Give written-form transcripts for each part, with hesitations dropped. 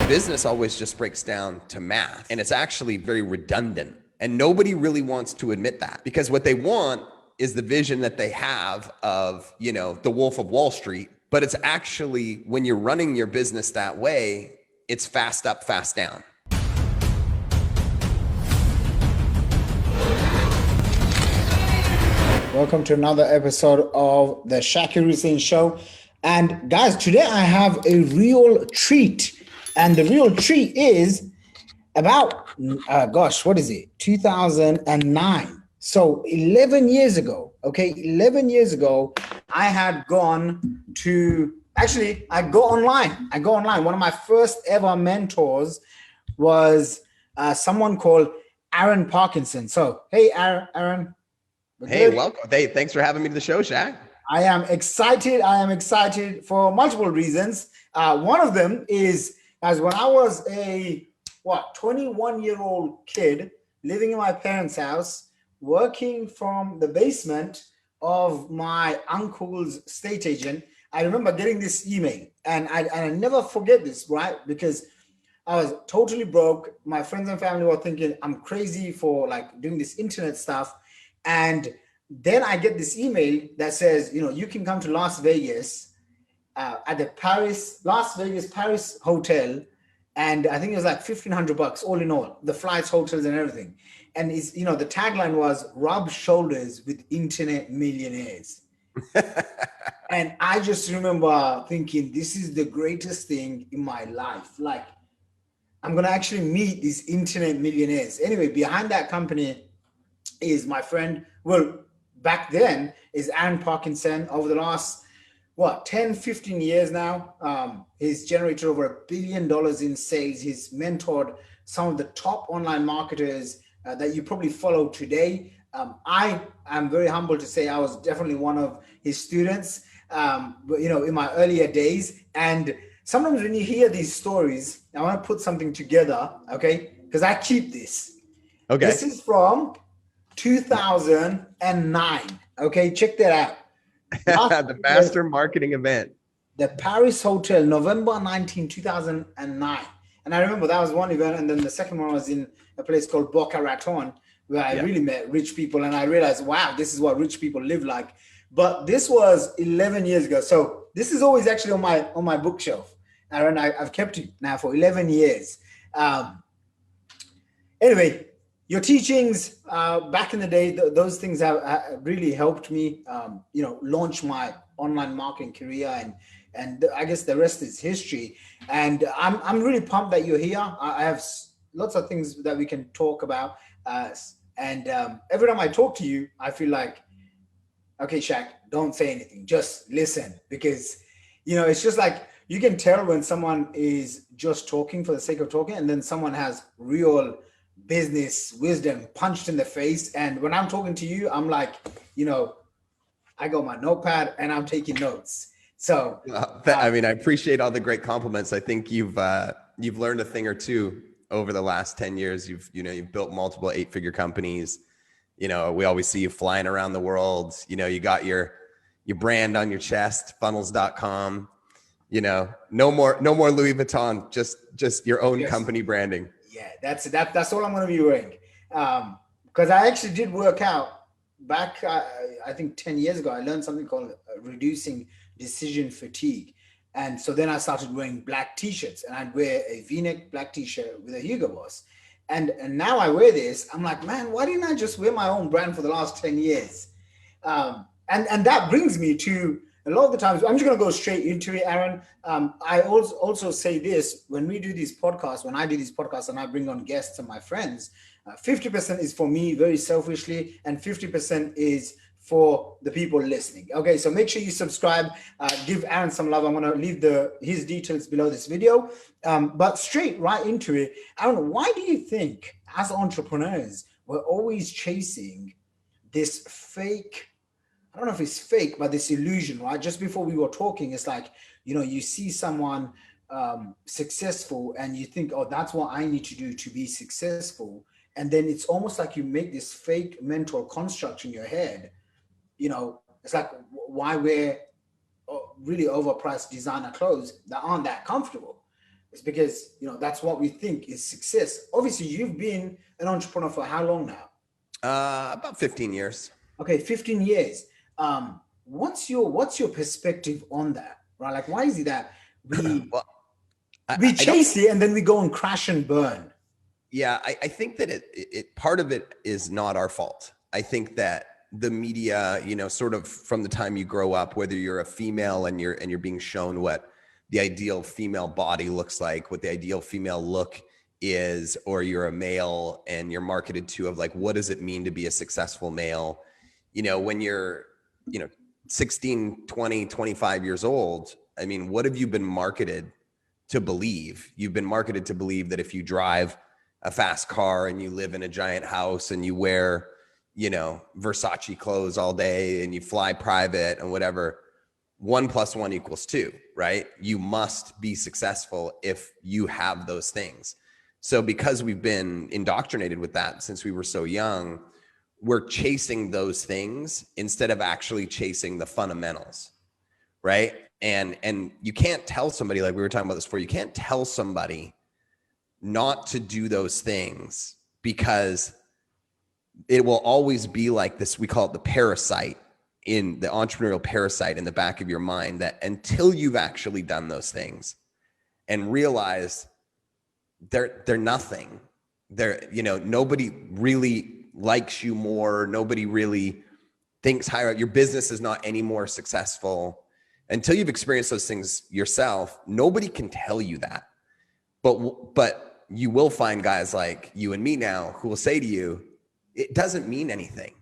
business always just breaks down to math, and it's actually very redundant. And nobody really wants to admit that, because what they want is the vision that they have of, the Wolf of Wall Street. But it's actually, when you're running your business that way, it's fast up, fast down. Welcome to another episode of the Shaqir Hussyin Show. And guys, today I have a real treat. And the real treat is about, what is it? 2009. So 11 years ago, 11 years ago, I had gone to, I go online. One of my first ever mentors was someone called Aaron Parkinson. So, hey, Aaron. Hey, welcome. Hey, thanks for having me to the show, Shaq. I am excited for multiple reasons. One of them is, as when I was a 21-year-old kid living in my parents' house, working from the basement of my uncle's estate agent, I remember getting this email, and I never forget this, right? Because I was totally broke. My friends and family were thinking I'm crazy for doing this internet stuff. And then I get this email that says, you can come to Las Vegas at the Las Vegas Paris hotel. And I think it was like $1,500 all in all, the flights, hotels, and everything. And it's, the tagline was rub shoulders with internet millionaires. And I just remember thinking, this is the greatest thing in my life. I'm going to actually meet these internet millionaires. Anyway, behind that company is my friend, back then is Aaron Parkinson. Over the last, 10, 15 years now, he's generated over $1 billion in sales. He's mentored some of the top online marketers that you probably follow today. I am very humble to say I was definitely one of his students, in my earlier days. And sometimes when you hear these stories, I want to put something together, because I keep this. Okay. This is from 2009. Check that out. The master marketing event. The Paris Hotel, November 19, 2009. And I remember that was one event. And then the second one was in a place called Boca Raton, where I really met rich people. And I realized, wow, this is what rich people live like. But this was 11 years ago. So this is always actually on my bookshelf. Aaron, I've kept it now for 11 years. Anyway, your teachings back in the day, those things have really helped me, launch my online marketing career, and I guess the rest is history. And I'm really pumped that you're here. I have lots of things that we can talk about. And every time I talk to you, I feel like, okay, Shaq, don't say anything, just listen, because it's just like you can tell when someone is just talking for the sake of talking, and then someone has real business wisdom punched in the face. And when I'm talking to you, I'm like, I got my notepad and I'm taking notes. So I appreciate all the great compliments. I think you've learned a thing or two over the last 10 years. You've built multiple 8-figure companies. We always see you flying around the world. You got your brand on your chest, funnels.com. No more Louis Vuitton, just your own company branding. Yeah, that's all I'm going to be wearing. Because I actually did work out back, I think 10 years ago. I learned something called reducing decision fatigue. And so then I started wearing black t-shirts, and I'd wear a V-neck black t-shirt with a Hugo Boss. And now I wear this. I'm like, man, why didn't I just wear my own brand for the last 10 years? And that brings me to a lot of the times, I'm just going to go straight into it, Aaron. I also say this, when I do these podcasts and I bring on guests and my friends, 50% is for me very selfishly, and 50% is for the people listening. Okay, so make sure you subscribe, give Aaron some love. I'm going to leave his details below this video. But straight right into it, Aaron, why do you think as entrepreneurs, we're always chasing this fake, I don't know if it's fake, but this illusion, right? Just before we were talking, it's like, you see someone successful and you think, oh, that's what I need to do to be successful. And then it's almost like you make this fake mental construct in your head. It's like, why wear really overpriced designer clothes that aren't that comfortable? It's because, you know, that's what we think is success. Obviously, you've been an entrepreneur for how long now? About 15 years. Okay, 15 years. What's your perspective on that? Right? Like, why is it that we Well, we I don't. chase it and then we go and crash and burn? Yeah, I think that it part of it is not our fault. I think that the media, you know, sort of from the time you grow up, whether you're a female and you're being shown what the ideal female body looks like, what the ideal female look is, or you're a male and you're marketed to of like, what does it mean to be a successful male? You know, when you're, you know, 16, 20, 25 years old, I mean, what have you been marketed to believe? You've been marketed to believe that if you drive a fast car and you live in a giant house and you wear, you know, Versace clothes all day and you fly private and whatever, 1 + 1 = 2, right? You must be successful if you have those things. So because we've been indoctrinated with that since we were so young, we're chasing those things instead of actually chasing the fundamentals, right? And you can't tell somebody, like we were talking about this before, you can't tell somebody not to do those things because it will always be like this. We call it the parasite, in the entrepreneurial parasite in the back of your mind, that until you've actually done those things and realize they're nothing, they're, you know, nobody really likes you more, nobody really thinks higher, your business is not any more successful until you've experienced those things yourself. Nobody can tell you that, but you will find guys like you and me now who will say to you, it doesn't mean anything.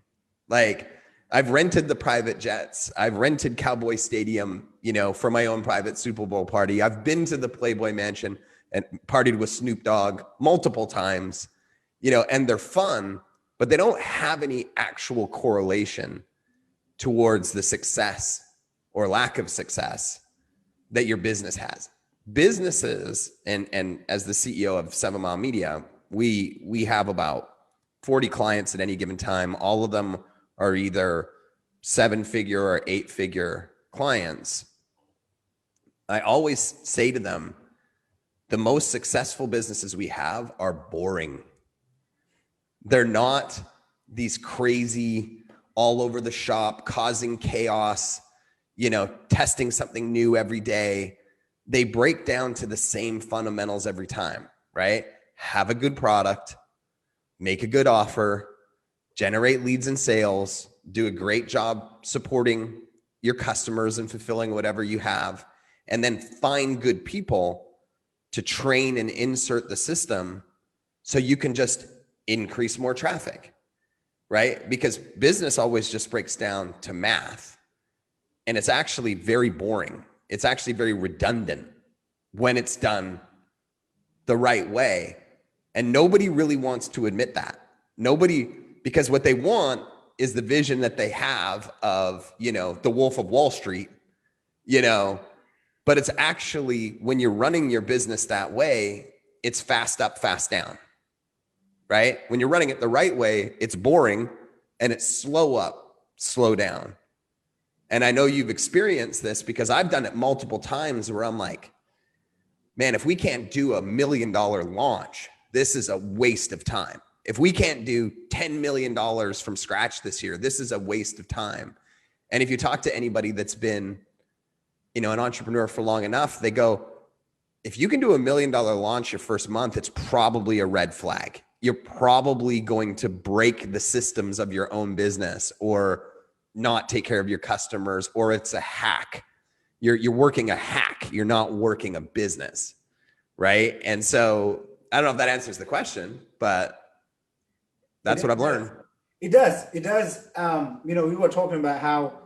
Like, I've rented the private jets, I've rented Cowboy Stadium, you know, for my own private Super Bowl party. I've been to the Playboy Mansion and partied with Snoop Dogg multiple times, you know, and they're fun, but they don't have any actual correlation towards the success or lack of success that your business has. Businesses, and as the CEO of 7 Mile Media, we have about 40 clients at any given time. All of them are either 7-figure or 8-figure clients. I always say to them, the most successful businesses we have are boring. They're not these crazy, all over the shop, causing chaos, you know, testing something new every day. They break down to the same fundamentals every time, right? Have a good product, make a good offer, generate leads and sales, do a great job supporting your customers and fulfilling whatever you have, and then find good people to train and insert the system so you can just increase more traffic, right? Because business always just breaks down to math, and it's actually very boring. It's actually very redundant when it's done the right way. And nobody really wants to admit that. Nobody, because what they want is the vision that they have of, you know, the Wolf of Wall Street, you know, but it's actually, when you're running your business that way, it's fast up, fast down, right? When you're running it the right way, it's boring and it's slow up, slow down. And I know you've experienced this because I've done it multiple times where I'm like, man, if we can't do $1 million launch, this is a waste of time. If we can't do $10 million from scratch this year, this is a waste of time. And if you talk to anybody that's been, you know, an entrepreneur for long enough, they go, if you can do $1 million launch your first month, it's probably a red flag. You're probably going to break the systems of your own business or not take care of your customers, or it's a hack. You're working a hack. You're not working a business, right? And so I don't know if that answers the question, but that's what I've learned. It does. It does. You know, we were talking about how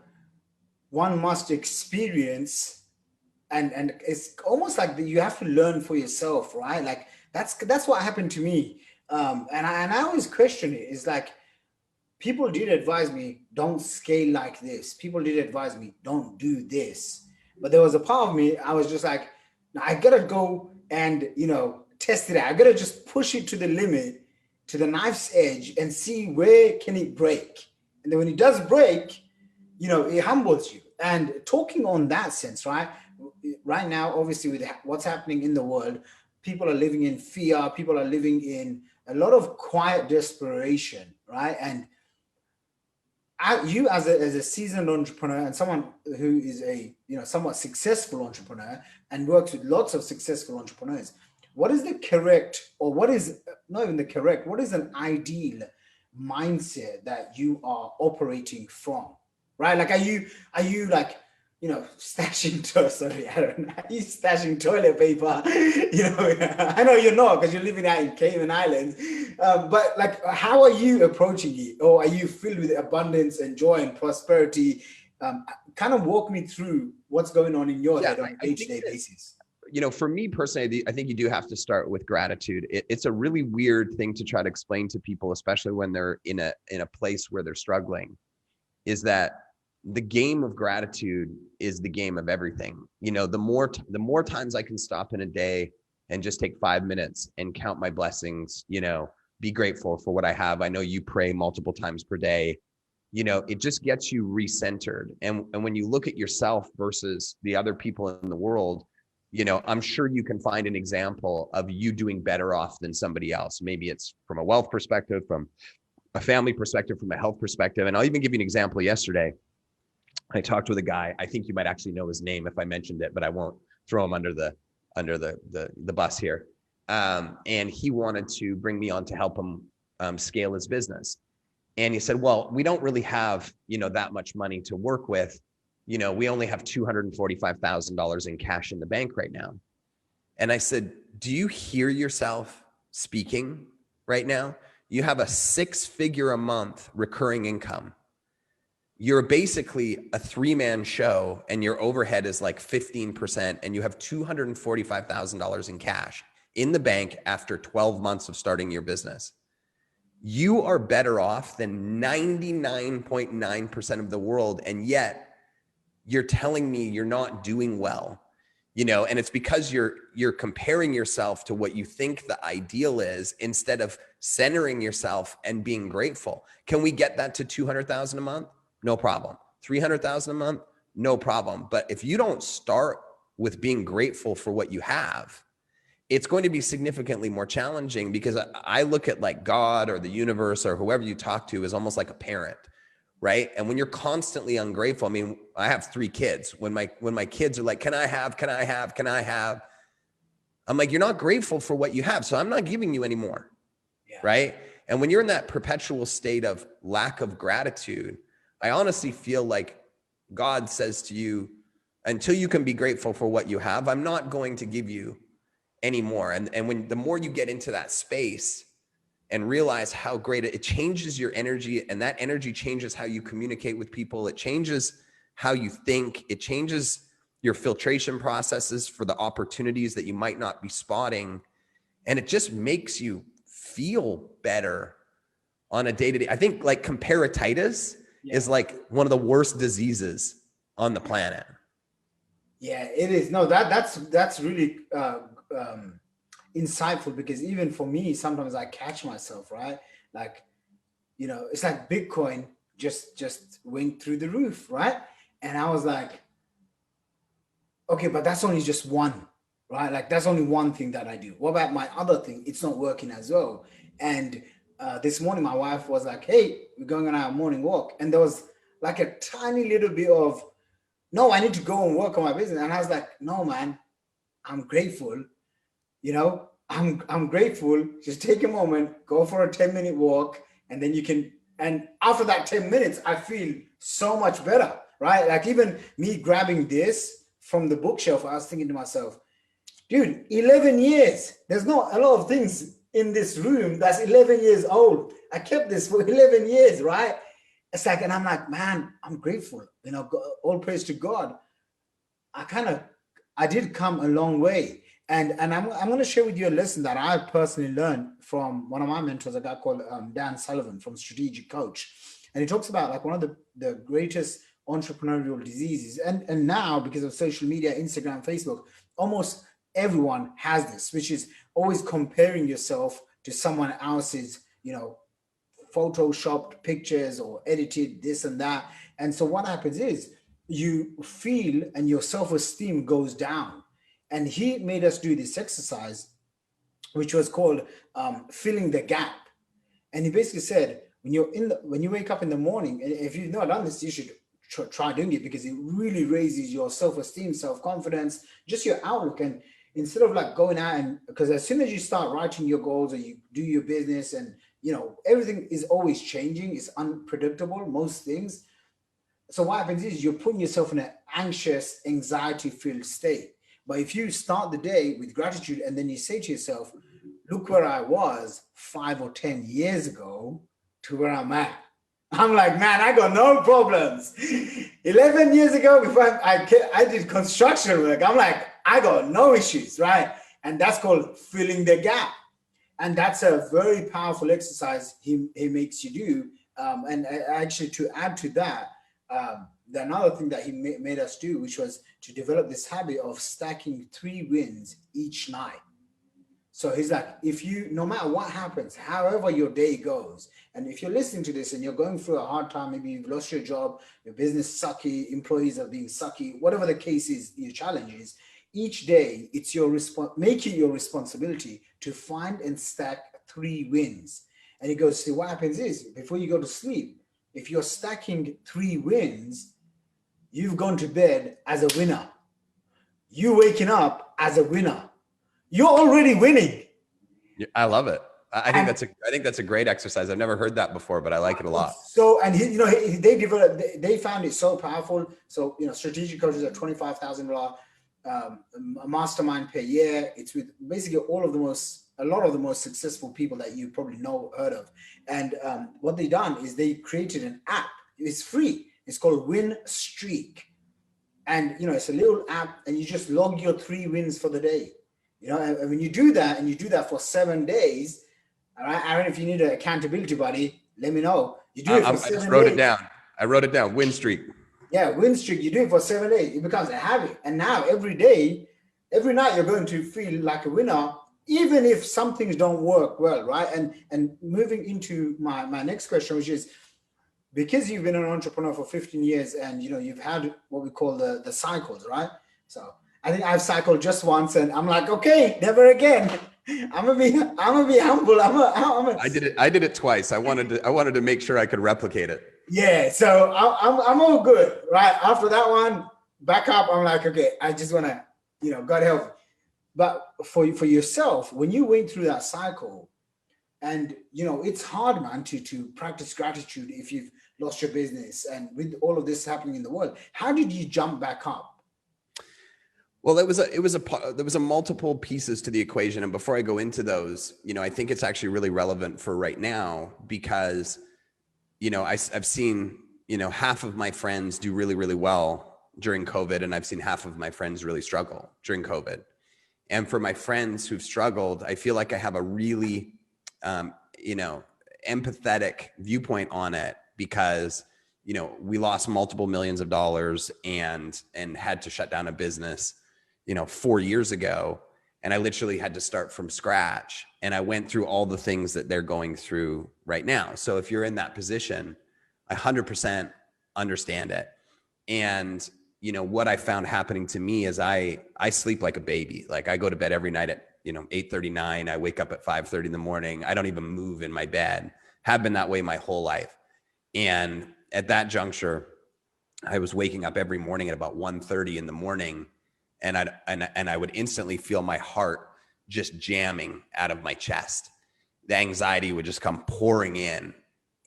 one must experience, and it's almost like you have to learn for yourself, right? Like that's what happened to me. And I always question it. It's like, people did advise me, don't scale like this. People did advise me, don't do this. But there was a part of me, I was just like, I gotta go and, you know, test it out. I gotta just push it to the limit, to the knife's edge, and see where can it break. And then when it does break, you know, it humbles you. And talking on that sense, right? right now, obviously with what's happening in the world, people are living in fear, people are living in a lot of quiet desperation, right? And you as a seasoned entrepreneur and someone who is a somewhat successful entrepreneur and works with lots of successful entrepreneurs, what is the correct, or what is not even the correct, what is an ideal mindset that you are operating from, right? Like, are you like, stashing sorry, I don't know, are you stashing toilet paper? I know you're not, because you're living out in Cayman Islands, but like, how are you approaching it? Or are you filled with abundance and joy and prosperity? Kind of walk me through what's going on in your head on a day-to-day basis. For me personally, I think you do have to start with gratitude. It's a really weird thing to try to explain to people, especially when they're in a place where they're struggling, is that the game of gratitude is the game of everything. The more times I can stop in a day and just take 5 minutes and count my blessings, be grateful for what I have. I know you pray multiple times per day. It just gets you recentered. And when you look at yourself versus the other people in the world, I'm sure you can find an example of you doing better off than somebody else. Maybe it's from a wealth perspective, from a family perspective, from a health perspective. And I'll even give you an example. Yesterday, I talked with a guy. I think you might actually know his name if I mentioned it, but I won't throw him under the bus here. And he wanted to bring me on to help him scale his business. And he said, well, we don't really have, that much money to work with. We only have $245,000 in cash in the bank right now. And I said, do you hear yourself speaking right now? You have a 6-figure a month recurring income. You're basically a 3-man show and your overhead is like 15%, and you have $245,000 in cash in the bank after 12 months of starting your business. You are better off than 99.9% of the world. And yet you're telling me you're not doing well, and it's because you're comparing yourself to what you think the ideal is instead of centering yourself and being grateful. Can we get that to 200,000 a month? No problem. 300,000 a month? No problem. But if you don't start with being grateful for what you have, it's going to be significantly more challenging, because I look at like God or the universe or whoever you talk to as almost like a parent, right? And when you're constantly ungrateful, I mean, I have 3 kids. When my kids are like, can I have? I'm like, you're not grateful for what you have, so I'm not giving you any more, right? And when you're in that perpetual state of lack of gratitude, I honestly feel like God says to you, until you can be grateful for what you have, I'm not going to give you anymore. And when the more you get into that space and realize how great it changes your energy, and that energy changes how you communicate with people. It changes how you think. It changes your filtration processes for the opportunities that you might not be spotting. And it just makes you feel better on a day-to-day. I think like comparatitis is like one of the worst diseases on the planet. Yeah, it is. No, that's really insightful, because even for me, sometimes I catch myself, right? Like, it's like Bitcoin just went through the roof, right? And I was like, okay, but that's only just one, right? Like, that's only one thing that I do. What about my other thing? It's not working as well. And this morning, my wife was like, hey, we're going on our morning walk. And there was like a tiny little bit of, no, I need to go and work on my business. And I was like, no, man, I'm grateful. I'm grateful. Just take a moment, go for a 10-minute walk, and then you can, and after that 10 minutes, I feel so much better, right? Like, even me grabbing this from the bookshelf, I was thinking to myself, dude, 11 years. There's not a lot of things in this room that's 11 years old. I kept this for 11 years, right? It's like, and I'm like, man, I'm grateful. All praise to God. I did come a long way. And I'm going to share with you a lesson that I personally learned from one of my mentors, a guy called Dan Sullivan from Strategic Coach. And he talks about like one of the greatest entrepreneurial diseases. And now, because of social media, Instagram, Facebook, almost everyone has this, which is always comparing yourself to someone else's, photoshopped pictures or edited this and that. And so what happens is you feel and your self-esteem goes down. And he made us do this exercise, which was called filling the gap. And he basically said, when you wake up in the morning, and if you've not done this, you should try doing it, because it really raises your self-esteem, self-confidence, just your outlook. And instead of like going out, and because as soon as you start writing your goals or you do your business, and everything is always changing, it's unpredictable, most things. So what happens is you're putting yourself in an anxious, anxiety-filled state. But if you start the day with gratitude, and then you say to yourself, look where I was 5 or 10 years ago to where I'm at. I'm like, man, I got no problems. 11 years ago, before I did construction work, I'm like, I got no issues, right? And that's called filling the gap. And that's a very powerful exercise he makes you do. And actually, to add to that, another thing that he made us do, which was to develop this habit of stacking 3 wins each night. So he's like, no matter what happens, however your day goes, and if you're listening to this and you're going through a hard time, maybe you've lost your job, your business sucky, employees are being sucky, whatever the case is, your challenge is, each day it's make it your responsibility to find and stack 3 wins. And he goes, see, what happens is, before you go to sleep, if you're stacking 3 wins, you've gone to bed as a winner. You waking up as a winner. You're already winning. I love it. I think that's a great exercise. I've never heard that before, but I like it a lot. So, and they found it so powerful. So, strategic coaches are $25,000 mastermind per year. It's with basically a lot of the most successful people that you probably heard of. And what they done is they created an app. It's free. It's called Win Streak. And, it's a little app, and you just log your 3 wins for the day. And when you do that, and you do that for 7 days, all right, Aaron, if you need an accountability buddy, let me know. You do it for 7 days. I just wrote it down. I wrote it down. Win streak. Yeah, win streak. You do it for 7 days. It becomes a habit. And now every day, every night, you're going to feel like a winner, even if some things don't work well, right? And moving into my next question, which is, because you've been an entrepreneur for 15 years, and you've had what we call the cycles, right? So I think I've cycled just once, and I'm like, okay, never again. I'm gonna be humble. I did it twice. I wanted to make sure I could replicate it. Yeah, so I'm all good, right? After that one, back up. I'm like, okay, I just wanna, God help. But for yourself, when you went through that cycle, and it's hard, man, to practice gratitude if you've lost your business, and with all of this happening in the world, how did you jump back up? Well, there was a multiple pieces to the equation. And before I go into those, I think it's actually really relevant for right now, because, I've seen, half of my friends do really, really well during COVID. And I've seen half of my friends really struggle during COVID. And for my friends who've struggled, I feel like I have a really, empathetic viewpoint on it, because, we lost multiple millions of dollars and had to shut down a business 4 years ago. And I literally had to start from scratch. And I went through all the things that they're going through right now. So if you're in that position, I 100% understand it. And, what I found happening to me is I sleep like a baby. Like, I go to bed every night at, 8:39. I wake up at 5:30 in the morning. I don't even move in my bed. Have been that way my whole life. And at that juncture, I was waking up every morning at about 1:30 in the morning. And I would instantly feel my heart just jamming out of my chest. The anxiety would just come pouring in.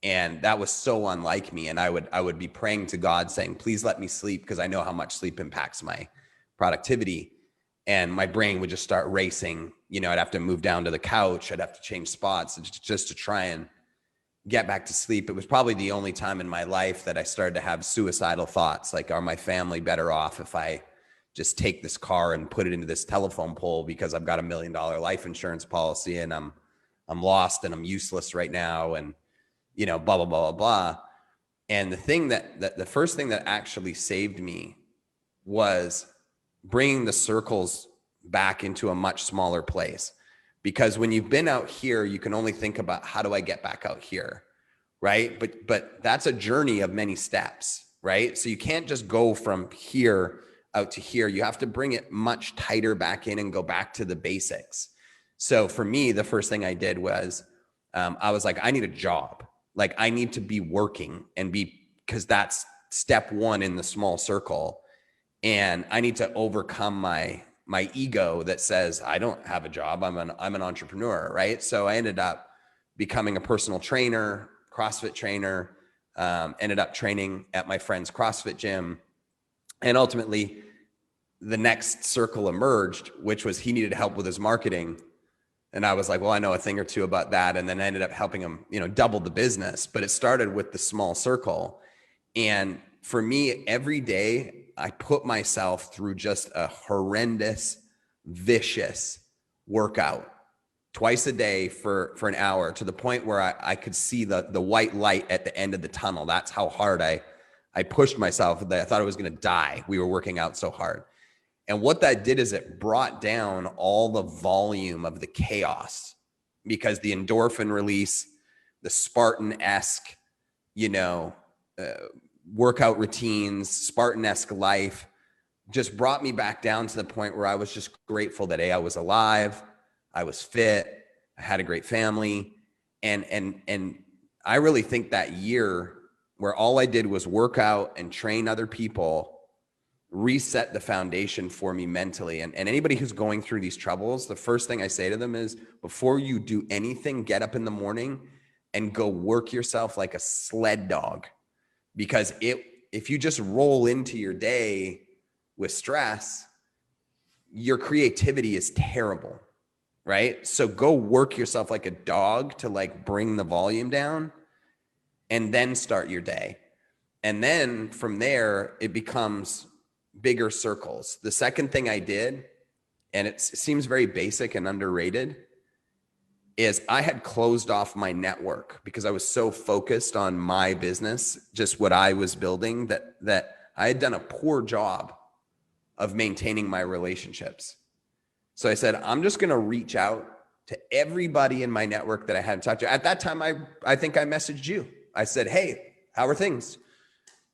And that was so unlike me. And I would be praying to God, saying, please let me sleep, because I know how much sleep impacts my productivity. And my brain would just start racing. I'd have to move down to the couch. I'd have to change spots just to try and get back to sleep. It was probably the only time in my life that I started to have suicidal thoughts. Like, are my family better off if I just take this car and put it into this telephone pole, because I've got $1 million life insurance policy, and I'm lost and I'm useless right now, and blah, blah, blah, blah, blah. And the first thing that actually saved me was bringing the circles back into a much smaller place. Because when you've been out here, you can only think about, how do I get back out here? Right. But that's a journey of many steps. right? So you can't just go from here out to here. You have to bring it much tighter back in and go back to the basics. So for me, the first thing I did was I was like, I need a job. Like I need to be working and because that's step one in the small circle. And I need to overcome my ego that says, I don't have a job. I'm an entrepreneur, right? So I ended up becoming a personal trainer, CrossFit trainer, ended up training at my friend's CrossFit gym. And ultimately the next circle emerged, which was he needed help with his marketing. And I was like, well, I know a thing or two about that. And then I ended up helping him, double the business, but it started with the small circle. And for me, every day I put myself through just a horrendous, vicious workout twice a day for an hour, to the point where I could see the white light at the end of the tunnel. That's how hard I pushed myself that I thought I was going to die. We were working out so hard. And what that did is it brought down all the volume of the chaos, because the endorphin release, the Spartan-esque, workout routines, Spartan-esque life just brought me back down to the point where I was just grateful that I was alive, I was fit, I had a great family. And I really think that year where all I did was work out and train other people reset the foundation for me mentally. And anybody who's going through these troubles, the first thing I say to them is, before you do anything, get up in the morning and go work yourself like a sled dog. Because if you just roll into your day with stress, your creativity is terrible, right? So go work yourself like a dog to like bring the volume down, and then start your day. And then from there, it becomes bigger circles. The second thing I did, and it seems very basic and underrated, is I had closed off my network because I was so focused on my business, just what I was building, that I had done a poor job of maintaining my relationships. So I said, I'm just going to reach out to everybody in my network that I hadn't talked to. At that time, I think I messaged you. I said, hey, how are things?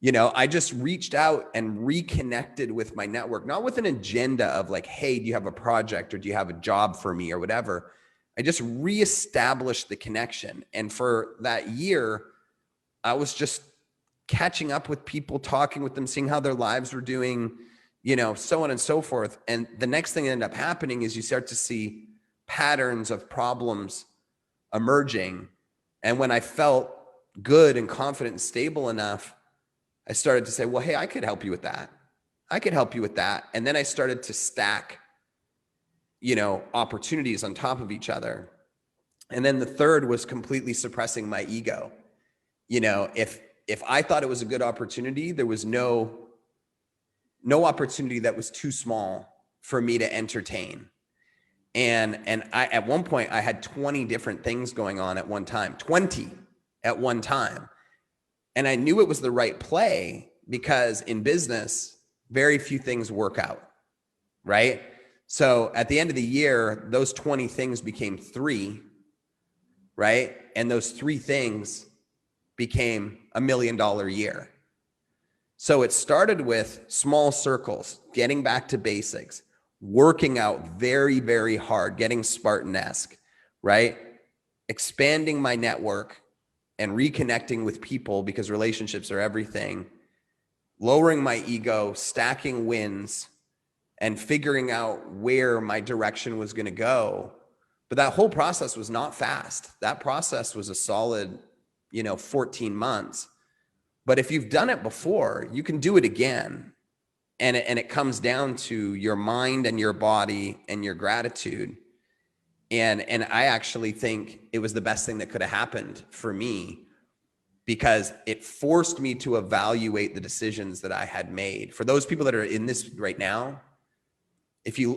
I just reached out and reconnected with my network, not with an agenda of like, hey, do you have a project or do you have a job for me or whatever? I just reestablished the connection. And for that year, I was just catching up with people, talking with them, seeing how their lives were doing, so on and so forth. And the next thing that ended up happening is you start to see patterns of problems emerging. And when I felt good and confident and stable enough, I started to say, well, hey, I could help you with that. I could help you with that. And then I started to stack, opportunities on top of each other. And then the third was completely suppressing my ego. If I thought it was a good opportunity, there was no opportunity that was too small for me to entertain. And I, at one point, I had 20 different things going on at one time, 20 at one time. And I knew it was the right play, because in business, very few things work out, right? So at the end of the year, those 20 things became 3, right? And those 3 things became $1 million year. So it started with small circles, getting back to basics, working out very, very hard, getting Spartan-esque, right? Expanding my network and reconnecting with people, because relationships are everything, lowering my ego, stacking wins, and figuring out where my direction was going to go. But that whole process was not fast. That process was a solid, 14 months. But if you've done it before, you can do it again. And it comes down to your mind and your body and your gratitude. And I actually think it was the best thing that could have happened for me, because it forced me to evaluate the decisions that I had made. For those people that are in this right now,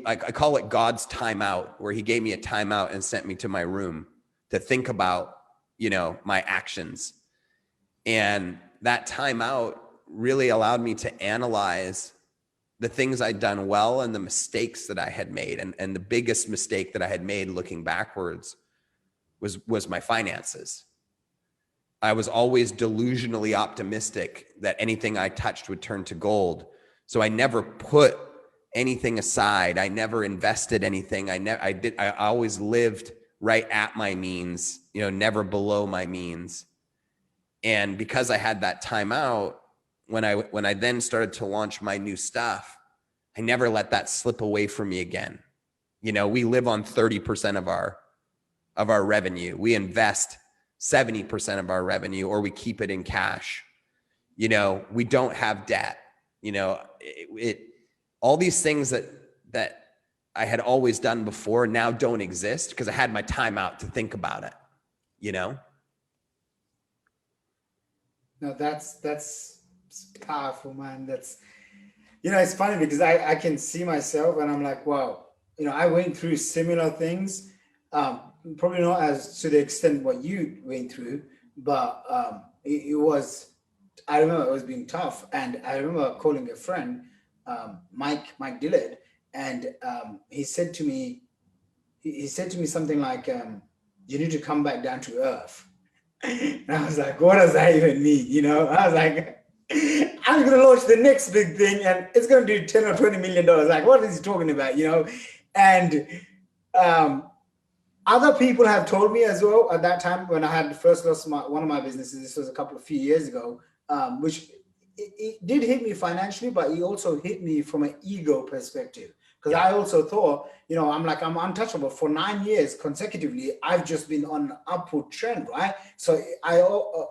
I call it God's timeout, where he gave me a timeout and sent me to my room to think about, my actions. And that timeout really allowed me to analyze the things I'd done well and the mistakes that I had made. And the biggest mistake that I had made looking backwards was my finances. I was always delusionally optimistic that anything I touched would turn to gold. So I never put anything aside. I never invested anything. I always lived right at my means, never below my means. And because I had that time out, when I then started to launch my new stuff, I never let that slip away from me again. We live on 30% of our revenue. We invest 70% of our revenue, or we keep it in cash. We don't have debt. All these things that I had always done before now don't exist because I had my time out to think about it. No, that's powerful, man. That's, it's funny because I can see myself and I'm like, wow, I went through similar things. Probably not as to the extent what you went through, but it was, I remember it was being tough. And I remember calling a friend, Mike Dillard, and he said to me something like, you need to come back down to earth. And I was like, what does that even mean? I was like, I'm going to launch the next big thing and it's going to do 10 or $20 million. Like, what is he talking about? And other people have told me as well at that time when I had first lost one of my businesses. This was a few years ago, which it did hit me financially, but it also hit me from an ego perspective. Because I also thought, I'm untouchable. For 9 years consecutively, I've just been on an upward trend, right? So I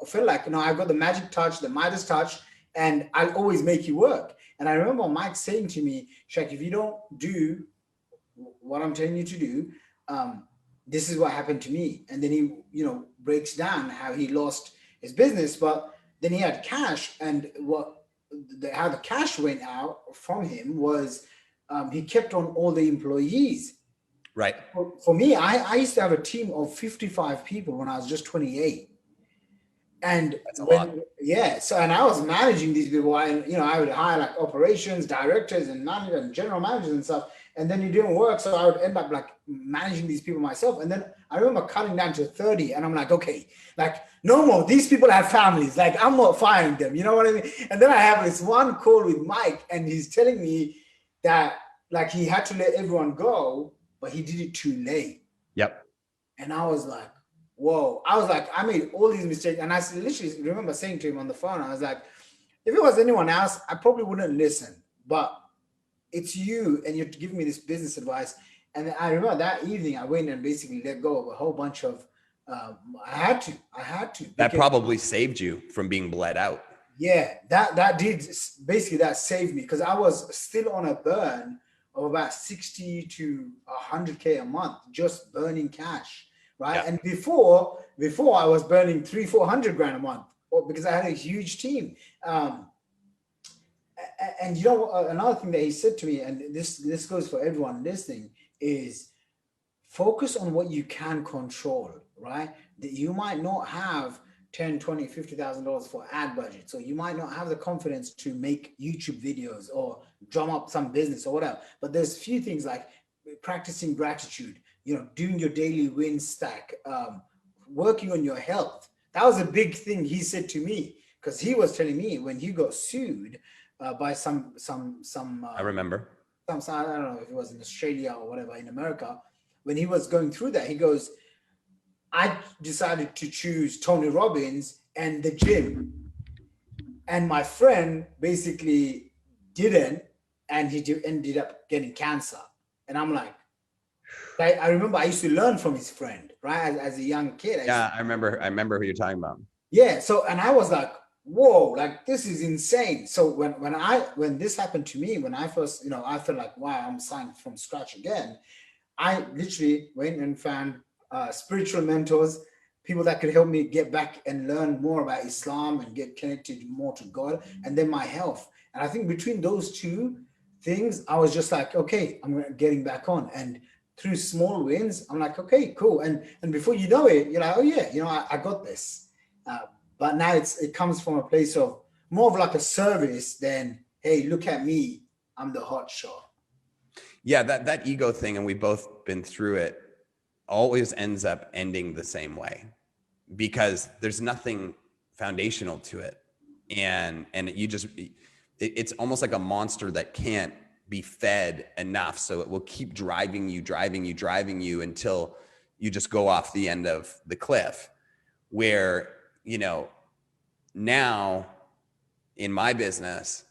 feel like, I've got the magic touch, the Midas touch, and I'll always make it work. And I remember Mike saying to me, Shaq, if you don't do what I'm telling you to do, this is what happened to me. And then he, breaks down how he lost his business, but then he had cash, and how the cash went out from him was, he kept on all the employees. Right. For me, I used to have a team of 55 people when I was just 28. And that's a lot. Yeah. So, and I was managing these people. I would hire like operations directors and managers and general managers and stuff. And then it didn't work. So I would end up like managing these people myself. And then I remember cutting down to 30. And I'm like, okay, like no more. These people have families. Like I'm not firing them. You know what I mean? And then I have this one call with Mike, and he's telling me that like he had to let everyone go, but he did it too late. Yep. And I was like, whoa. I was like, I made all these mistakes. And I literally remember saying to him on the phone, I was like, if it was anyone else, I probably wouldn't listen. But it's you, and you're giving me this business advice. And I remember that evening, I went and basically let go of a whole bunch of, I had to. That probably saved you from being bled out. Yeah, that did, basically that saved me, because I was still on a burn of about 60 to 100K a month, just burning cash, right? Yeah. And before I was burning 300-400 grand a month, because I had a huge team. And another thing that he said to me, and this goes for everyone listening, is focus on what you can control, right? That you might not have $10, $20, $50,000 for ad budget. So you might not have the confidence to make YouTube videos or drum up some business or whatever. But there's few things like practicing gratitude, doing your daily win stack, working on your health. That was a big thing he said to me, because he was telling me when he got sued by some I remember. I don't know if it was in Australia or whatever, in America. When he was going through that, he goes, I decided to choose Tony Robbins and the gym. And my friend basically didn't, and he ended up getting cancer. And I'm like, I remember I used to learn from his friend, right? As a young kid. I remember who you're talking about. Yeah. So, and I was like, whoa, like this is insane. So when this happened to me, when I first, I felt like, wow, I'm starting from scratch again. I literally went and found spiritual mentors, people that could help me get back and learn more about Islam and get connected more to God, and then my health. And I think between those two things, I was just like, okay, I'm getting back on. And through small wins, I'm like, okay, cool. And before you know it, you're like, oh yeah, I got this. But now it comes from a place of more of like a service than, hey, look at me, I'm the hot shot. Yeah, that ego thing, and we've both been through it, always ends up ending the same way. because there's nothing foundational to it. And you just, it's almost like a monster that can't be fed enough. So it will keep driving you until you just go off the end of the cliff. Where, you know, now in my business,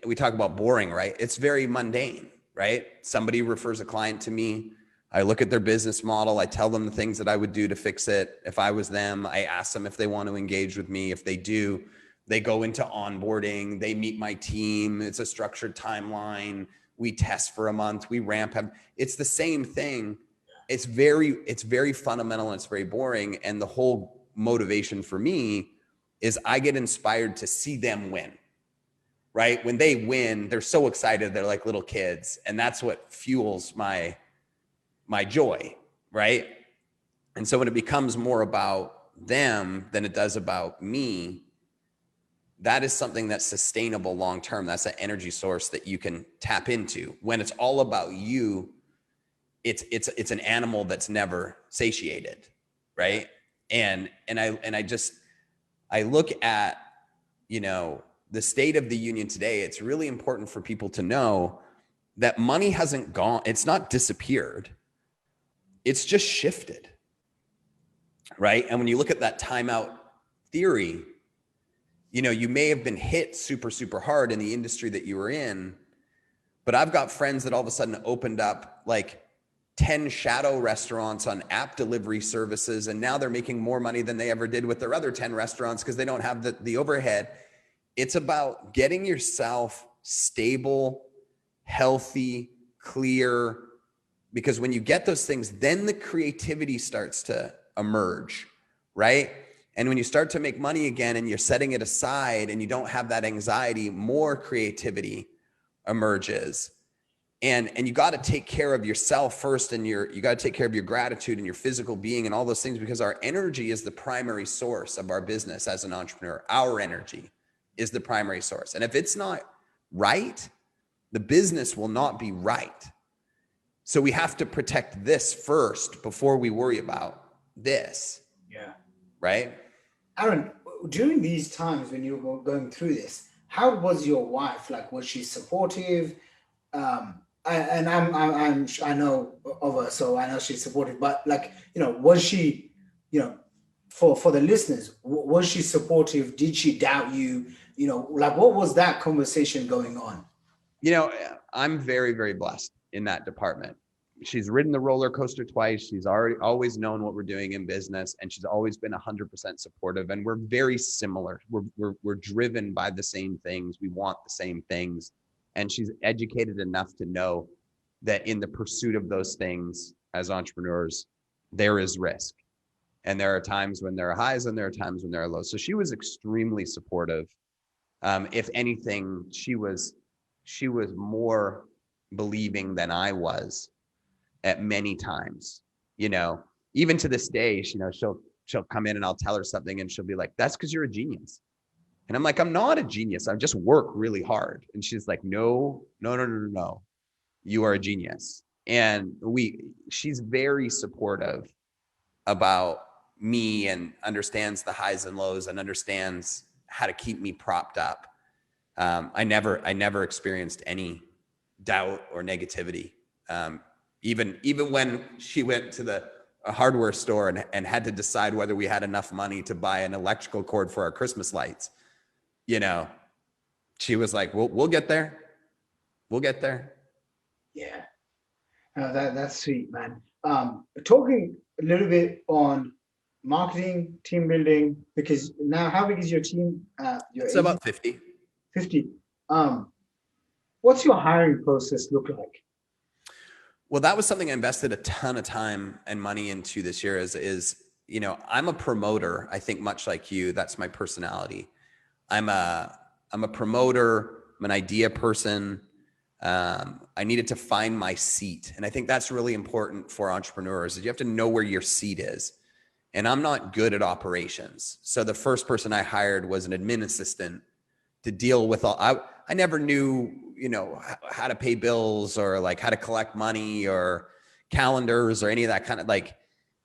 we talk about boring, right? It's very mundane, right? Somebody refers a client to me. I look at their business model. I tell them the things that I would do to fix it. If I was them, I ask them if they want to engage with me. If they do, they go into onboarding. They meet my team. It's a structured timeline. We test for a month. We ramp up. It's the same thing. It's very fundamental and it's very boring. And the whole motivation for me is I get inspired to see them win, right? When they win, they're so excited. They're like little kids. And that's what fuels my joy, right? And so when it becomes more about them than it does about me, that is something that's sustainable long-term. That's an energy source that you can tap into. When it's all about you, it's an animal that's never satiated, right? And I look at, you know, the state of the union today. It's really important for people to know that money hasn't gone, it's not disappeared. It's just shifted, right? And when you look at that timeout theory, you know, you may have been hit super, super hard in the industry that you were in, but I've got friends that all of a sudden opened up like 10 shadow restaurants on app delivery services. And now they're making more money than they ever did with their other 10 restaurants because they don't have the overhead. It's about getting yourself stable, healthy, clear, because when you get those things, then the creativity starts to emerge, right? And when you start to make money again and you're setting it aside and you don't have that anxiety, more creativity emerges. And you got to take care of yourself first, and you got to take care of your gratitude and your physical being and all those things, because our energy is the primary source of our business as an entrepreneur. Our energy is the primary source. And if it's not right, the business will not be right. So we have to protect this first before we worry about this. Yeah. Right? Aaron, during these times when you were going through this, how was your wife? Like, was she supportive? I know of her, so I know she's supportive, but like, you know, was she, you know, for the listeners, was she supportive? Did she doubt you? You know, like, what was that conversation going on? You know, I'm very, very blessed in that department. She's ridden the roller coaster twice. She's always known what we're doing in business, and she's always been 100% supportive. And we're very similar. We're driven by the same things. We want the same things. And she's educated enough to know that in the pursuit of those things as entrepreneurs, there is risk. And there are times when there are highs and there are times when there are lows. So she was extremely supportive. If anything, she was more believing than I was at many times. You know, even to this day, you know, she'll come in and I'll tell her something and she'll be like, "That's because you're a genius." And I'm like, "I'm not a genius. I just work really hard." And she's like, no, you are a genius. And she's very supportive about me and understands the highs and lows and understands how to keep me propped up. I never experienced any doubt or negativity. Even when she went to a hardware store and had to decide whether we had enough money to buy an electrical cord for our Christmas lights, you know, she was like, we'll get there. We'll get there. Yeah. That's sweet, man. Talking a little bit on marketing, team building, because now how big is your team? It's about 50. 50. What's your hiring process look like? Well, that was something I invested a ton of time and money into this year is, you know, I'm a promoter. I think much like you, that's my personality. I'm a promoter. I'm an idea person. I needed to find my seat. And I think that's really important for entrepreneurs, is you have to know where your seat is. And I'm not good at operations. So the first person I hired was an admin assistant to deal with I never knew, you know, how to pay bills or like how to collect money or calendars or any of that kind of, like,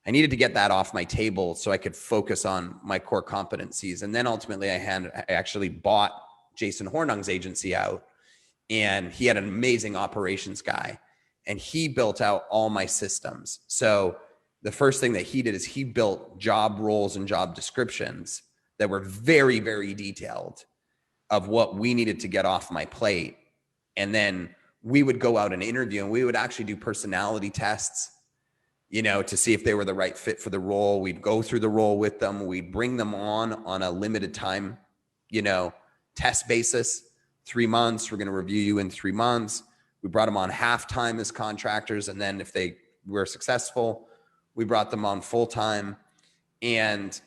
I needed to get that off my table so I could focus on my core competencies. And then ultimately I actually bought Jason Hornung's agency out, and he had an amazing operations guy, and he built out all my systems. So the first thing that he did is he built job roles and job descriptions that were very, very detailed of what we needed to get off my plate. And then we would go out and interview, and we would actually do personality tests, you know, to see if they were the right fit for the role. We'd go through the role with them. We'd bring them on a limited time, you know, test basis. 3 months, we're going to review you in 3 months. We brought them on half-time as contractors. And then if they were successful, we brought them on full-time. And,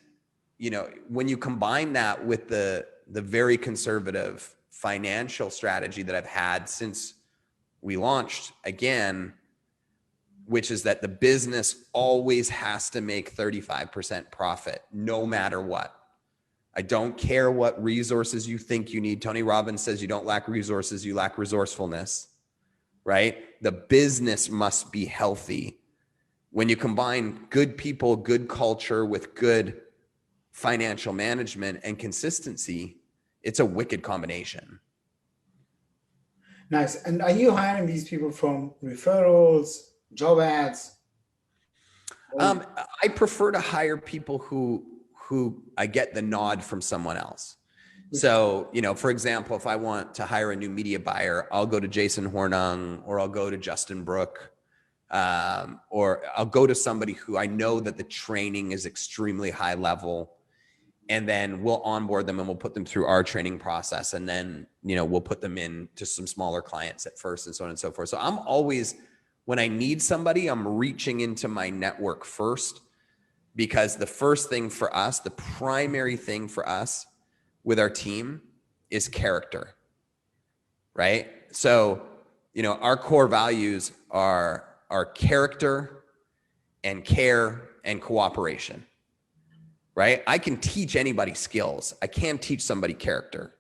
you know, when you combine that with the very conservative financial strategy that I've had since we launched again, which is that the business always has to make 35% profit, no matter what. I don't care what resources you think you need. Tony Robbins says you don't lack resources, you lack resourcefulness, right? The business must be healthy. When you combine good people, good culture with good financial management and consistency, it's a wicked combination. Nice. And are you hiring these people from referrals, job ads? I prefer to hire people who I get the nod from someone else. So, you know, for example, if I want to hire a new media buyer, I'll go to Jason Hornung, or I'll go to Justin Brook, or I'll go to somebody who I know that the training is extremely high level, and then we'll onboard them and we'll put them through our training process. And then, you know, we'll put them in to some smaller clients at first, and so on and so forth. So I'm always, when I need somebody, I'm reaching into my network first, because the first thing for us, the primary thing for us with our team is character, right? So, you know, our core values are character and care and cooperation, right? I can teach anybody skills. I can't teach somebody character,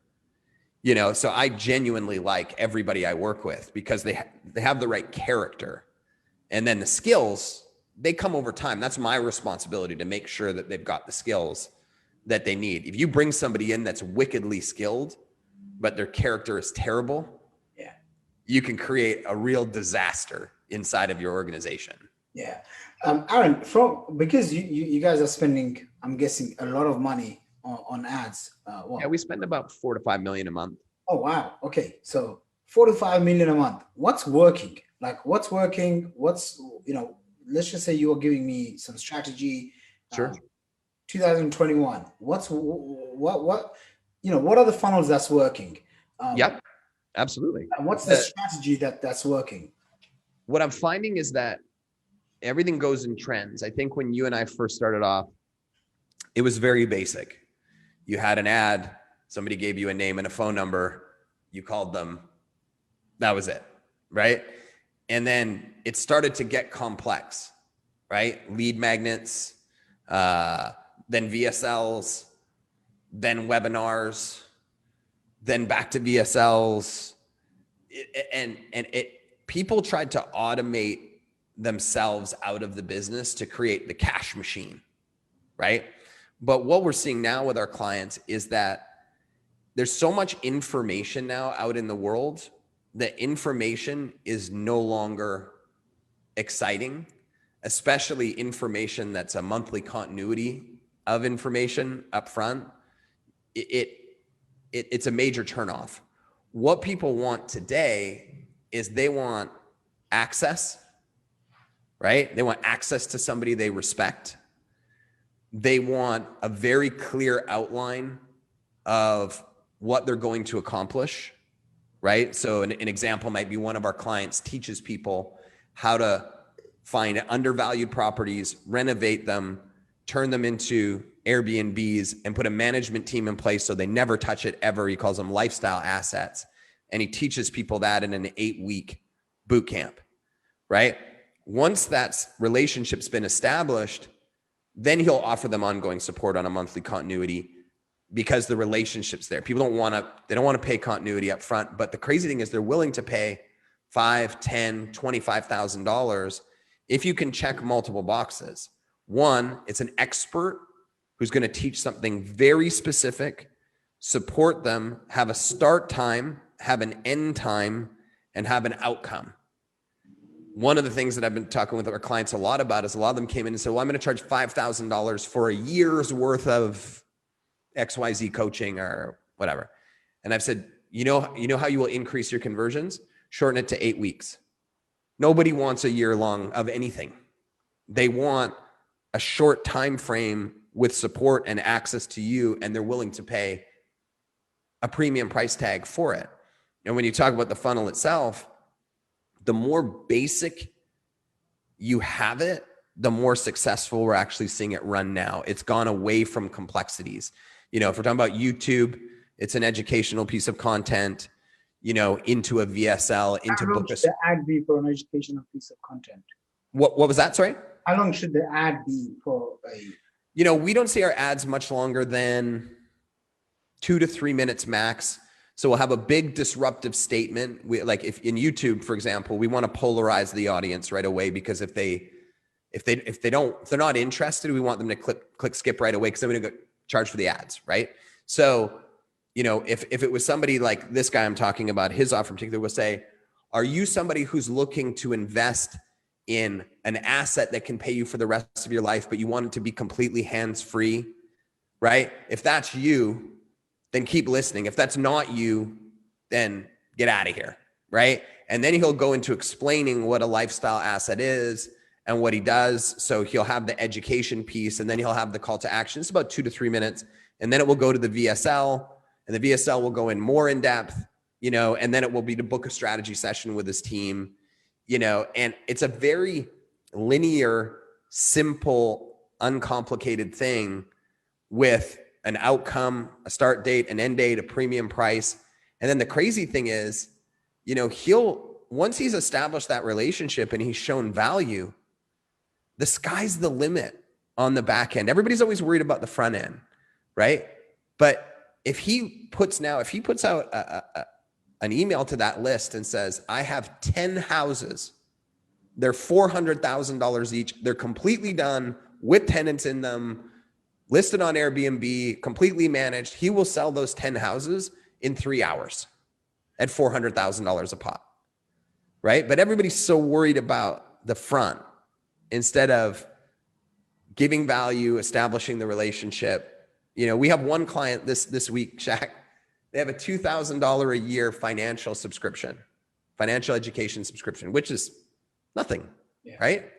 you know? So I genuinely like everybody I work with because they have the right character. And then the skills, they come over time. That's my responsibility to make sure that they've got the skills that they need. If you bring somebody in that's wickedly skilled, but their character is terrible, yeah, you can create a real disaster inside of your organization. Yeah. Aaron, because you guys are spending, I'm guessing, a lot of money on ads. Yeah, we spend about 4 to 5 million a month. Oh, wow. Okay. So 4 to 5 million a month. What's working? Like, what's working? What's, you know, let's just say you are giving me some strategy. Sure. 2021. What, you know, what are the funnels that's working? Yep, absolutely. And what's the strategy that's working? What I'm finding is that everything goes in trends. I think when you and I first started off, it was very basic. You had an ad, somebody gave you a name and a phone number, you called them, that was it, right? And then it started to get complex, right? Lead magnets, then VSLs, then webinars, then back to VSLs. People tried to automate themselves out of the business to create the cash machine, right? But what we're seeing now with our clients is that there's so much information now out in the world that information is no longer exciting, especially information that's a monthly continuity of information up front. It's a major turnoff. What people want today is they want access, right? They want access to somebody they respect. They want a very clear outline of what they're going to accomplish, right? So an example might be one of our clients teaches people how to find undervalued properties, renovate them, turn them into Airbnbs, and put a management team in place so they never touch it ever. He calls them lifestyle assets. And he teaches people that in an 8-week boot camp, right? Once that relationship's been established, then he'll offer them ongoing support on a monthly continuity because the relationship's there. People don't want to pay continuity up front, but the crazy thing is they're willing to pay $5,000, $10,000, $25,000 if you can check multiple boxes. One, it's an expert who's going to teach something very specific, support them, have a start time, have an end time, and have an outcome. One of the things that I've been talking with our clients a lot about is a lot of them came in and said, well, I'm going to charge $5,000 for a year's worth of XYZ coaching or whatever. And I've said, you know how you will increase your conversions? Shorten it to 8 weeks. Nobody wants a year long of anything. They want a short time frame with support and access to you, and they're willing to pay a premium price tag for it. And when you talk about the funnel itself, the more basic you have it, the more successful we're actually seeing it run now. It's gone away from complexities. If we're talking about YouTube, it's an educational piece of content, into a VSL, into How long should the ad be for an educational piece of content? What was that? Sorry? How long should the ad be for a... We don't see our ads much longer than 2 to 3 minutes max. So we'll have a big disruptive statement. Like if in YouTube, for example, we want to polarize the audience right away, because if they're not interested, we want them to click skip right away, because then we're going to charge for the ads, right? So, if it was somebody like this guy I'm talking about, his offer in particular will say, are you somebody who's looking to invest in an asset that can pay you for the rest of your life, but you want it to be completely hands-free, right? If that's you, then keep listening. If that's not you, then get out of here, right? And then he'll go into explaining what a lifestyle asset is and what he does. So he'll have the education piece, and then he'll have the call to action. It's about 2 to 3 minutes. And then it will go to the VSL, and the VSL will go in more in depth, and then it will be to book a strategy session with his team, and it's a very linear, simple, uncomplicated thing with an outcome, a start date, an end date, a premium price. And then the crazy thing is, once he's established that relationship and he's shown value, the sky's the limit on the back end. Everybody's always worried about the front end, right? But if he puts out an email to that list and says, I have 10 houses, they're $400,000 each, they're completely done with tenants in them, listed on Airbnb, completely managed, he will sell those 10 houses in 3 hours at $400,000 a pop, right? But everybody's so worried about the front instead of giving value, establishing the relationship. We have one client this week, Shaq. They have a $2,000 a year financial education subscription, which is nothing, right?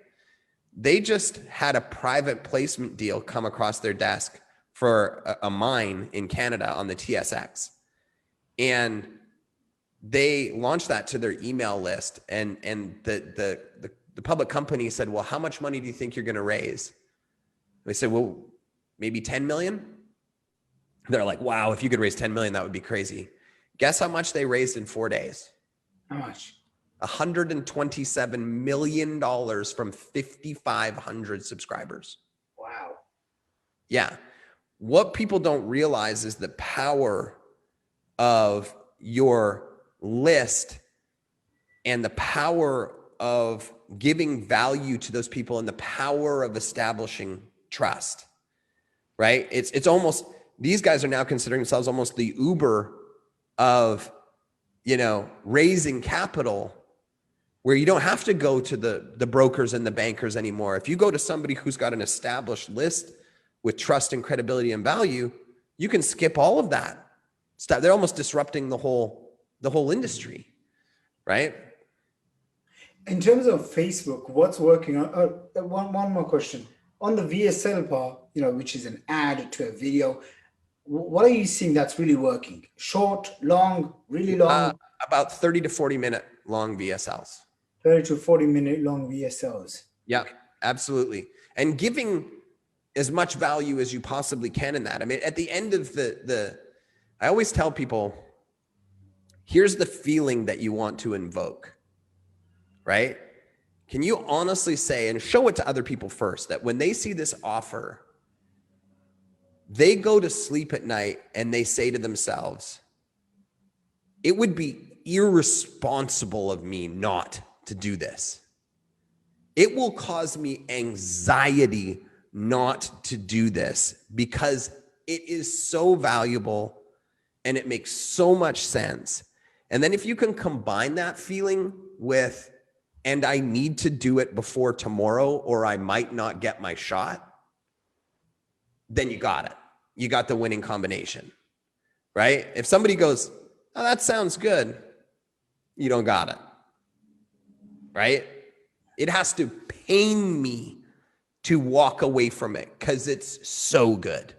They just had a private placement deal come across their desk for a mine in Canada on the TSX. And they launched that to their email list. And the public company said, well, how much money do you think you're going to raise? They said, well, maybe 10 million. They're like, wow, if you could raise 10 million, that would be crazy. Guess how much they raised in 4 days? How much? $127 million from 5,500 subscribers. Wow. Yeah. What people don't realize is the power of your list and the power of giving value to those people and the power of establishing trust, right? It's almost, these guys are now considering themselves almost the Uber of, raising capital, where you don't have to go to the brokers and the bankers anymore. If you go to somebody who's got an established list with trust and credibility and value, you can skip all of that stuff. They're almost disrupting the whole industry, right? In terms of Facebook, what's working on? One more question on the VSL part, which is an ad to a video. What are you seeing that's really working? Short, long, really long? About 30 to 40 minute long VSLs. 30 to 40 minute long VSLs. Yeah, absolutely. And giving as much value as you possibly can in that. I mean, at the end of I always tell people, here's the feeling that you want to invoke, right? Can you honestly say, and show it to other people first, that when they see this offer, they go to sleep at night and they say to themselves, it would be irresponsible of me not to do this. It will cause me anxiety not to do this because it is so valuable and it makes so much sense. And then if you can combine that feeling with, and I need to do it before tomorrow or I might not get my shot, then you got it. You got the winning combination, right? If somebody goes, oh, that sounds good, you don't got it, right? It has to pain me to walk away from it because it's so good.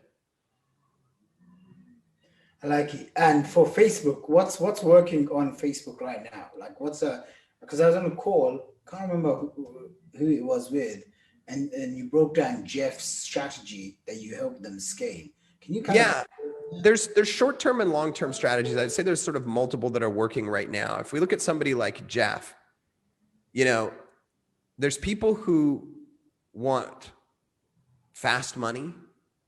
I like it. And for Facebook, what's working on Facebook right now? Like because I was on a call, can't remember who it was with, and you broke down Jeff's strategy that you helped them scale. Can you there's short-term and long-term strategies. I'd say there's sort of multiple that are working right now. If we look at somebody like Jeff, there's people who want fast money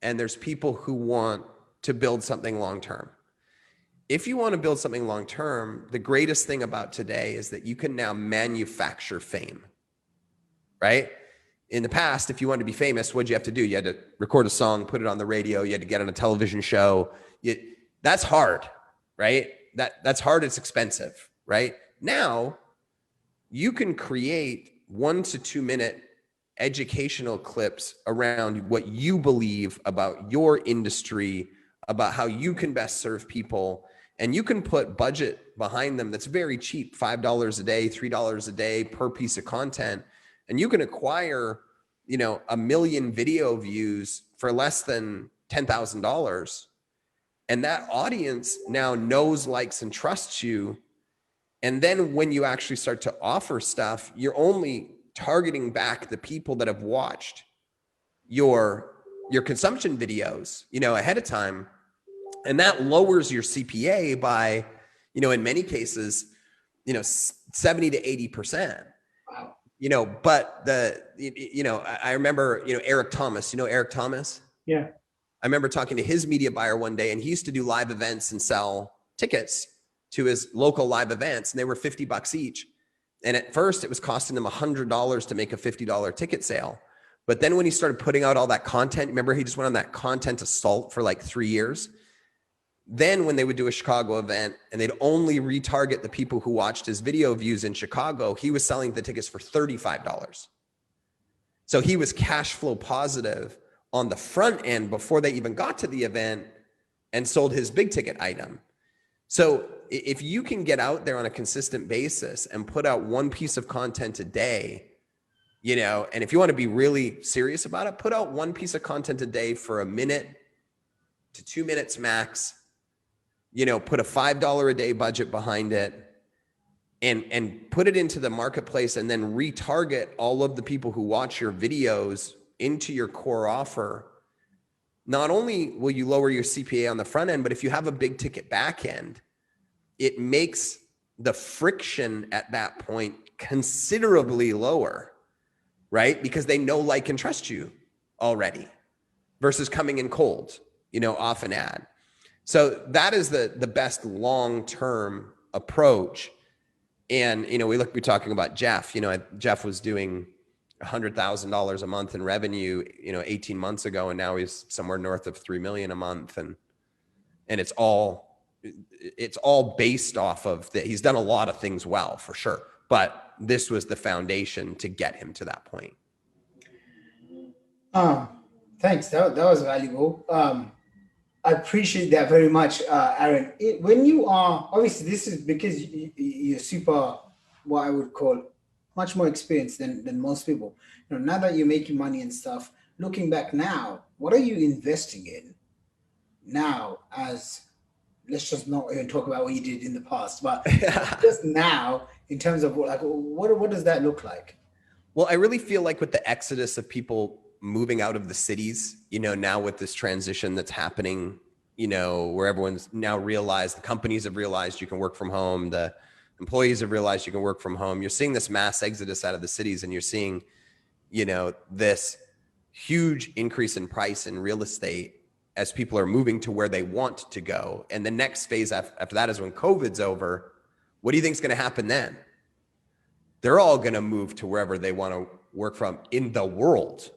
and there's people who want to build something long-term. If you want to build something long-term, the greatest thing about today is that you can now manufacture fame, right? In the past, if you wanted to be famous, what'd you have to do? You had to record a song, put it on the radio. You had to get on a television show. That's hard, right? That's hard. It's expensive, right? Now, you can create 1 to 2 minute educational clips around what you believe about your industry, about how you can best serve people. And you can put budget behind them that's very cheap, $5 a day, $3 a day per piece of content. And you can acquire, 1 million video views for less than $10,000. And that audience now knows, likes, and trusts you. And then when you actually start to offer stuff, you're only targeting back the people that have watched your consumption videos, ahead of time. And that lowers your CPA by, in many cases, 70 to 80%. Wow. But I remember, Eric Thomas, Eric Thomas? Yeah. I remember talking to his media buyer one day, and he used to do live events and sell tickets to his local live events, and they were $50 each. And at first it was costing them $100 to make a $50 ticket sale. But then when he started putting out all that content, remember he just went on that content assault for like 3 years. Then when they would do a Chicago event and they'd only retarget the people who watched his video views in Chicago, he was selling the tickets for $35. So he was cash flow positive on the front end before they even got to the event and sold his big ticket item. So if you can get out there on a consistent basis and put out one piece of content a day, and if you want to be really serious about it, put out one piece of content a day for 1 minute to 2 minutes max, put a $5 a day budget behind it and put it into the marketplace and then retarget all of the people who watch your videos into your core offer. Not only will you lower your CPA on the front end, but if you have a big ticket back end, it makes the friction at that point considerably lower, right? Because they know, like, and trust you already versus coming in cold, off an ad. So that is the best long-term approach. And, we're talking about Jeff, Jeff was doing $100,000 a month in revenue, 18 months ago. And now he's somewhere north of 3 million a month. And it's all based off of that. He's done a lot of things well, for sure. But this was the foundation to get him to that point. Thanks. That was valuable. I appreciate that very much, Aaron. When you are, obviously this is because you're super, what I would call much more experienced than most people. Now that you're making money and stuff, looking back now, what are you investing in now? As let's just not even talk about what you did in the past, but just now in terms of what does that look like? Well, I really feel like with the exodus of people moving out of the cities, now with this transition that's happening, where everyone's now realized, the companies have realized you can work from home, the employees have realized you can work from home. You're seeing this mass exodus out of the cities, and you're seeing, this huge increase in price in real estate as people are moving to where they want to go. And the next phase after that is when COVID's over. What do you think is going to happen then? They're all going to move to wherever they want to work from in the world,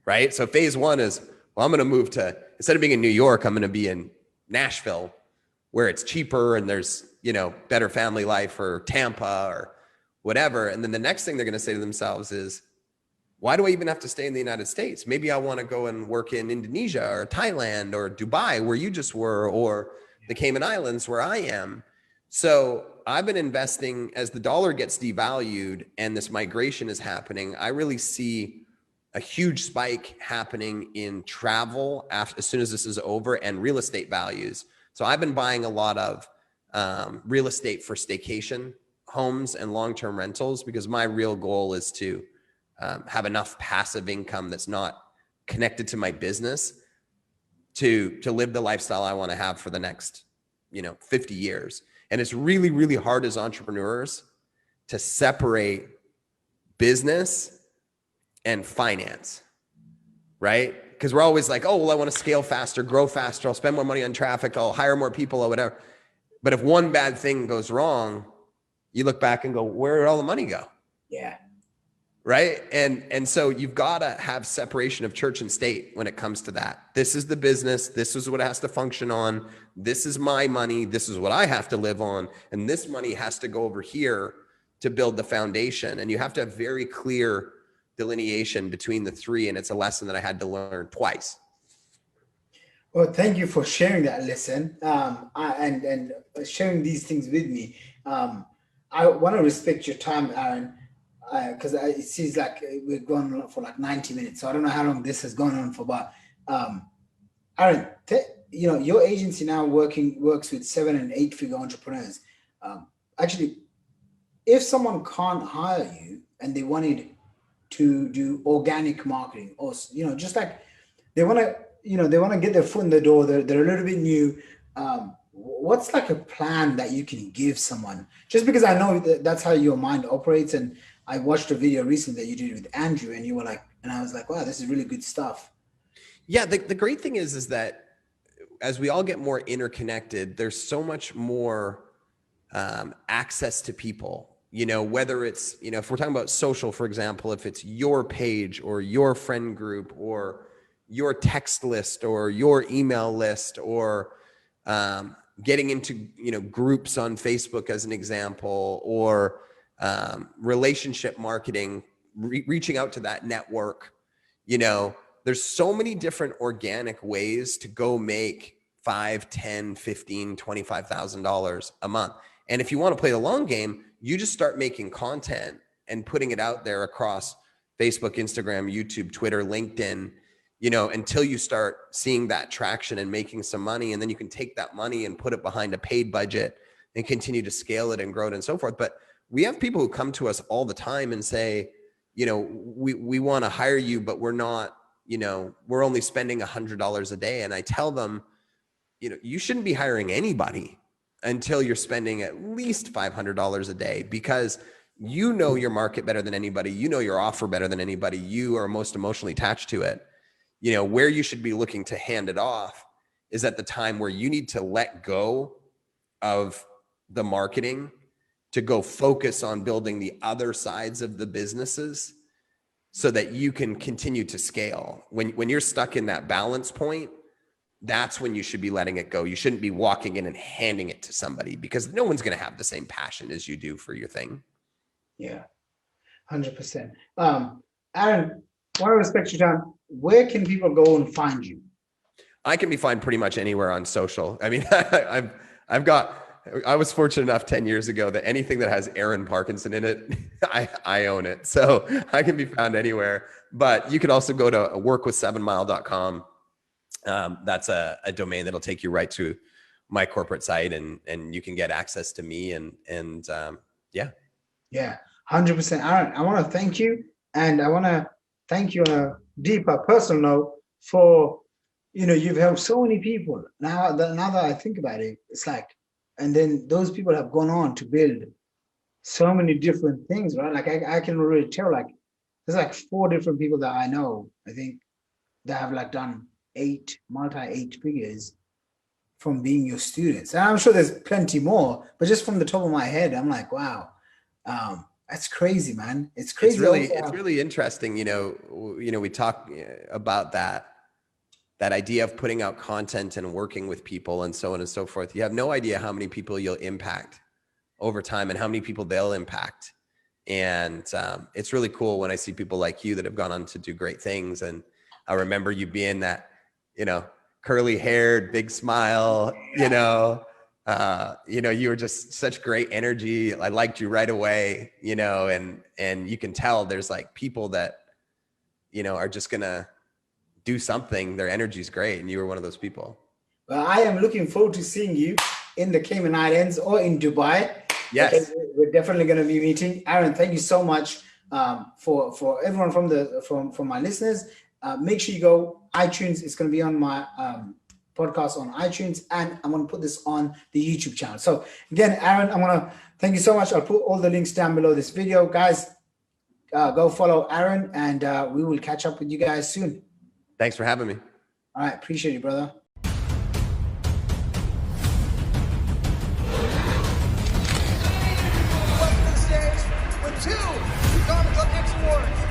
right? So phase one is, well, I'm going to move to, instead of being in New York, I'm going to be in Nashville, where it's cheaper and there's, you know, better family life, or Tampa or whatever. And then the next thing they're going to say to themselves is, why do I even have to stay in the United States? Maybe I want to go and work in Indonesia or Thailand or Dubai, where you just were, or the Cayman Islands, where I am. So I've been investing as the dollar gets devalued and this migration is happening. I really see a huge spike happening in travel as soon as this is over, and real estate values. So I've been buying a lot of real estate for staycation homes and long-term rentals, because my real goal is to have enough passive income that's not connected to my business to live the lifestyle I want to have for the next, 50 years. And it's really, really hard as entrepreneurs to separate business and finance, right? Because we're always like, oh, well, I want to scale faster, grow faster. I'll spend more money on traffic. I'll hire more people or whatever. But if one bad thing goes wrong, you look back and go, where did all the money go? Yeah. Right. And so you've got to have separation of church and state when it comes to that. This is the business. This is what it has to function on. This is my money. This is what I have to live on. And this money has to go over here to build the foundation. And you have to have very clear delineation between the three. And it's a lesson that I had to learn twice. Well, thank you for sharing that lesson and sharing these things with me. I want to respect your time, Aaron, because it seems like we're going on for like 90 minutes. So I don't know how long this has gone on for, but Aaron, your agency now works with 7- and 8-figure entrepreneurs. Actually, if someone can't hire you and they wanted to do organic marketing, or just like they want to get their foot in the door, they're a little bit new. What's like a plan that you can give someone? Just because I know that's how your mind operates, and I watched a video recently that you did with Andrew, and you were like, and I was like, wow, this is really good stuff. Yeah, the great thing is that as we all get more interconnected, there's so much more access to people. Whether it's, if we're talking about social, for example, if it's your page or your friend group or your text list or your email list, or getting into, groups on Facebook as an example, or relationship marketing, reaching out to that network, there's so many different organic ways to go make $5, $10, $15, $25,000 a month. And if you want to play the long game, you just start making content and putting it out there across Facebook, Instagram, YouTube, Twitter, LinkedIn, until you start seeing that traction and making some money. And then you can take that money and put it behind a paid budget and continue to scale it and grow it and so forth. But we have people who come to us all the time and say, we want to hire you, but we're not, we're only spending $100 a day. And I tell them, you shouldn't be hiring anybody until you're spending at least $500 a day, because your market better than anybody, your offer better than anybody, you are most emotionally attached to it. Where you should be looking to hand it off is at the time where you need to let go of the marketing to go focus on building the other sides of the businesses so that you can continue to scale. When you're stuck in that balance point, that's when you should be letting it go. You shouldn't be walking in and handing it to somebody, because no one's going to have the same passion as you do for your thing. Yeah, 100%. Aaron, I want to respect your time. Where can people go and find you? I can be found pretty much anywhere on social. I mean, I was fortunate enough 10 years ago that anything that has Aaron Parkinson in it, I own it. So I can be found anywhere. But you can also go to workwith7mile.com. That's a domain that'll take you right to my corporate site, and you can get access to me and yeah. Yeah, 100%. Aaron, I want to thank you, and I want to thank you on a deeper personal note for, you've helped so many people. Now that I think about it, it's like, and then those people have gone on to build so many different things, right? Like I can already tell, like there's like 4 different people that I know, I think, that have like done 8 figures from being your students. And I'm sure there's plenty more, but just from the top of my head, I'm like, wow. That's crazy, man. It's crazy. It's really interesting. We talk about that idea of putting out content and working with people and so on and so forth. You have no idea how many people you'll impact over time and how many people they'll impact. And it's really cool when I see people like you that have gone on to do great things. And I remember you being that, curly haired, big smile, you were just such great energy. I liked you right away, and you can tell there's like people that, are just gonna do something. Their energy is great. And you were one of those people. Well, I am looking forward to seeing you in the Cayman Islands or in Dubai. Yes. Okay, we're definitely going to be meeting. Aaron, thank you so much for everyone from my listeners. Make sure you go iTunes. It's going to be on my podcast on iTunes, and I'm going to put this on the YouTube channel. So again, Aaron, I want to thank you so much. I'll put all the links down below this video. Guys, go follow Aaron, and we will catch up with you guys soon. Thanks for having me. All right. Appreciate you, brother. Welcome to the stage with 2 Comic Book X Awards.